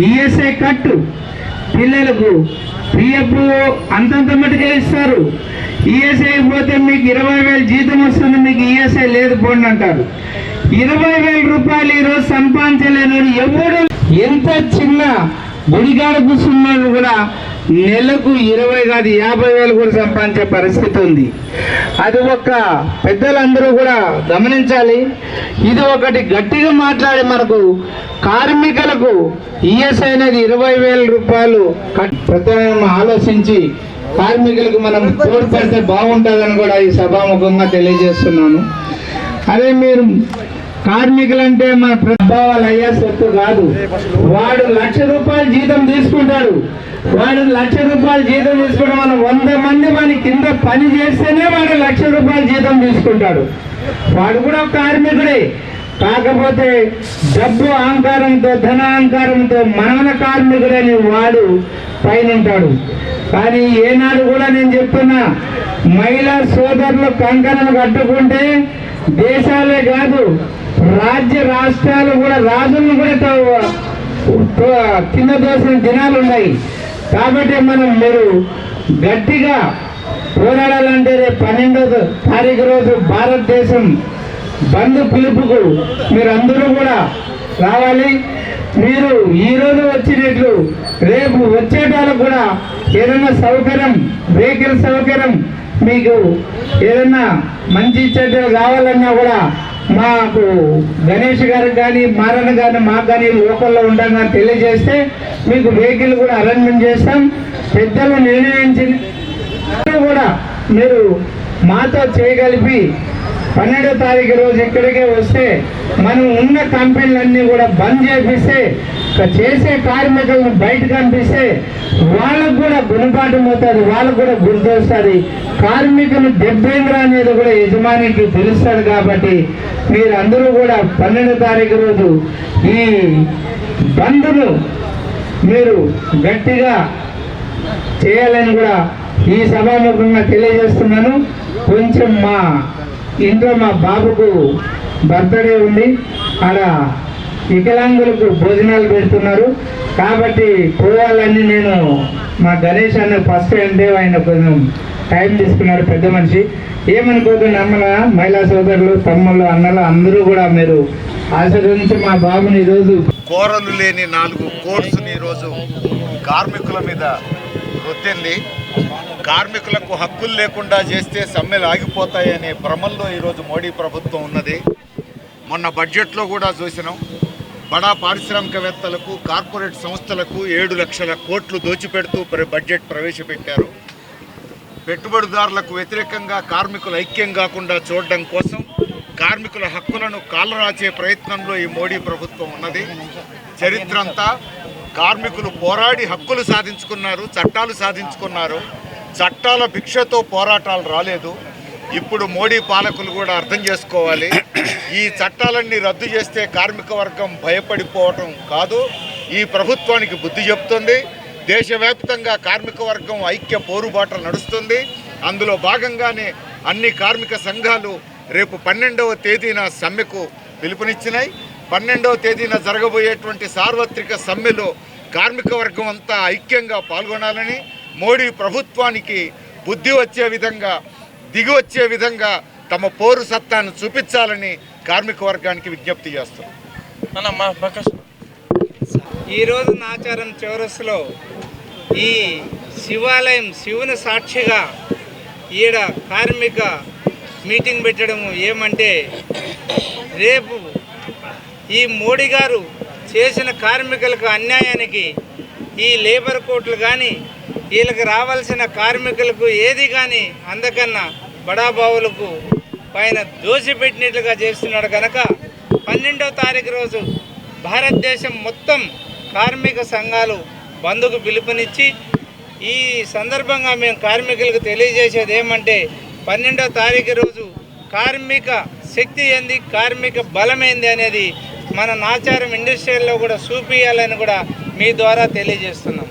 ESI కట్టు పిల్లలకు PF అంతంత మటుకే ఇస్తారు. ఈఎస్ఐ పోతే మీకు 20,000 జీతం వస్తుంది, మీకు ఈఎస్ఐ లేదు పోండి అంటారు. 20,000 రూపాయలు ఈరోజు సంపాదించలేని ఎవడు ఎంత చిన్న గుడిగాడ కూర్చున్నాడు కూడా నెలకు 20 కాదు 50,000 కూడా సంపాదించే పరిస్థితి ఉంది. అది ఒక పెద్దలందరూ కూడా గమనించాలి. ఇది ఒకటి గట్టిగా మాట్లాడి మనకు కార్మికులకు ఈఎస్ఐ అనేది 20,000 రూపాయలు ప్రత్యేకంగా ఆలోచించి కార్మికులకు మనం తోడ్పడితే బాగుంటుందని కూడా ఈ సభాముఖంగా తెలియజేస్తున్నాను. అదే మీరు కార్మికులంటే మన ప్రభావాలు అయ్యే సొత్తు కాదు. వాడు 1,00,000 రూపాయలు జీతం తీసుకుంటాడు. వాడు 1,00,000 రూపాయలు జీతం తీసుకుంటే మనం 100 మంది మన కింద పని చేస్తేనే వాడు 1,00,000 రూపాయలు జీతం తీసుకుంటాడు. వాడు కూడా కార్మికుడే. కాకపోతే డబ్బు అహంకారంతో ధనాహంకారంతో మనవన కార్మికుడని వాడు పైన ఉంటాడు. కానీ ఏనాడు కూడా నేను చెప్తున్నా, మహిళా సోదరులు కంకణం కట్టుకుంటే దేశాలే కాదు రాజ్య రాష్ట్రాలు కూడా రాజులను కూడా కింద దోసిన దినాలు ఉన్నాయి. కాబట్టి మీరు గట్టిగా పోరాడాలంటే రేపు 12వ తారీఖు రోజు భారతదేశం బంద్ పిలుపుకు మీరందరూ కూడా రావాలి. మీరు ఈరోజు వచ్చినట్లు రేపు వచ్చేటాలకు కూడా ఏదైనా సౌకర్యం, వెహికల్ సౌకర్యం, మీకు ఏదైనా మంచి చెడ్డలు కావాలన్నా కూడా మాకు గణేష్ గారికి కానీ మారణ కానీ మాకు కానీ లోకల్లో ఉండగా తెలియజేస్తే మీకు వెహికల్ కూడా అరేంజ్మెంట్ చేస్తాం. పెద్దలు నిర్ణయించిన కూడా మీరు మాతో చేయగలిపి 12వ తారీఖు రోజు ఇక్కడికే వస్తే మనం ఉన్న కంపెనీలన్నీ కూడా బంద్ చేపిస్తే చేసే కార్మికులను బయటకు పంపిస్తే వాళ్ళకు కూడా గుణపాఠం అవుతుంది, వాళ్ళకు కూడా గుర్తు వస్తుంది. కార్మికులు దెబ్బేంద్ర అనేది కూడా యజమానికి తెలుస్తుంది. కాబట్టి మీరందరూ కూడా 12వ తారీఖు రోజు ఈ బంద్ను మీరు గట్టిగా చేయాలని కూడా ఈ సభాముఖంగా తెలియజేస్తున్నాను. కొంచెం మా ఇంట్లో మా బాబుకు బర్త్డే ఉంది, ఆడ వికలాంగులకు భోజనాలు పెడుతున్నారు. కాబట్టి పోవాలని నేను మా గణేష్ అన్న ఫస్ట్ అంటే ఆయన కొంచెం టైం తీసుకున్నాడు, పెద్ద మనిషి. ఏమనుకోకుండా అమ్మల మహిళా సోదరులు తమ్ముళ్ళు అన్నలు అందరూ కూడా మీరు ఆశీర్వదించి మా బాబుని ఈరోజు కోరలు లేని 4 కోర్సుని ఈరోజు కార్మికుల మీద రుద్దింది. కార్మికులకు హక్కులు లేకుండా చేస్తే సమ్మెలు ఆగిపోతాయనే భ్రమల్లో ఈరోజు మోడీ ప్రభుత్వం ఉన్నది. మొన్న బడ్జెట్లో కూడా చూసినాం, బడా పారిశ్రామికవేత్తలకు కార్పొరేట్ సంస్థలకు 7 లక్షల కోట్లు దోచిపెడుతూ బడ్జెట్ ప్రవేశపెట్టారు. పెట్టుబడిదారులకు వ్యతిరేకంగా కార్మికులు ఐక్యం కాకుండా చూడడం కోసం కార్మికుల హక్కులను కాలరాచే ప్రయత్నంలో ఈ మోడీ ప్రభుత్వం ఉన్నది. చరిత్ర అంతా కార్మికులు పోరాడి హక్కులు సాధించుకున్నారు, చట్టాలు సాధించుకున్నారు. చట్టాల భిక్షతో పోరాటాలు రాలేదు. ఇప్పుడు మోడీ పాలకులు కూడా అర్థం చేసుకోవాలి, ఈ చట్టాలన్నీ రద్దు చేస్తే కార్మిక వర్గం భయపడిపోవటం కాదు, ఈ ప్రభుత్వానికి బుద్ధి చెప్తుంది. దేశవ్యాప్తంగా కార్మిక వర్గం ఐక్య పోరుబాట నడుస్తుంది. అందులో భాగంగానే అన్ని కార్మిక సంఘాలు రేపు 12వ తేదీన సమ్మెకు పిలుపునిచ్చినాయి. 12వ తేదీన జరగబోయేటువంటి సార్వత్రిక సమ్మెలో కార్మిక వర్గం అంతా ఐక్యంగా పాల్గొనాలని, మోడీ ప్రభుత్వానికి బుద్ధి వచ్చే విధంగా, దిగి వచ్చే విధంగా తమ పోరు సత్తాను చూపించాలని కార్మిక వర్గానికి విజ్ఞప్తి చేస్తున్నాం. ఈరోజు నాచారం చౌరస్సులో ఈ శివాలయం శివుని సాక్షిగా ఈడ కార్మిక మీటింగ్ పెట్టడం ఏమంటే, రేపు ఈ మోడీ గారు చేసిన కార్మికులకు అన్యాయానికి ఈ లేబర్ కోర్టులు కానీ వీళ్ళకి రావాల్సిన కార్మికులకు ఏది కానీ అందకన్నా బడాబావులకు పైన దోషిపెట్టినట్లుగా చేస్తున్నాడు. కనుక 12వ తారీఖు రోజు భారతదేశం మొత్తం కార్మిక సంఘాలు బంద్కు పిలుపునిచ్చి, ఈ సందర్భంగా మేము కార్మికులకు తెలియజేసేది ఏమంటే, 12వ తారీఖు రోజు కార్మిక శక్తి ఏంది, కార్మిక బలమైంది అనేది మన నాచారం ఇండస్ట్రియల్లో కూడా చూపించాలని కూడా మీ ద్వారా తెలియజేస్తున్నాం.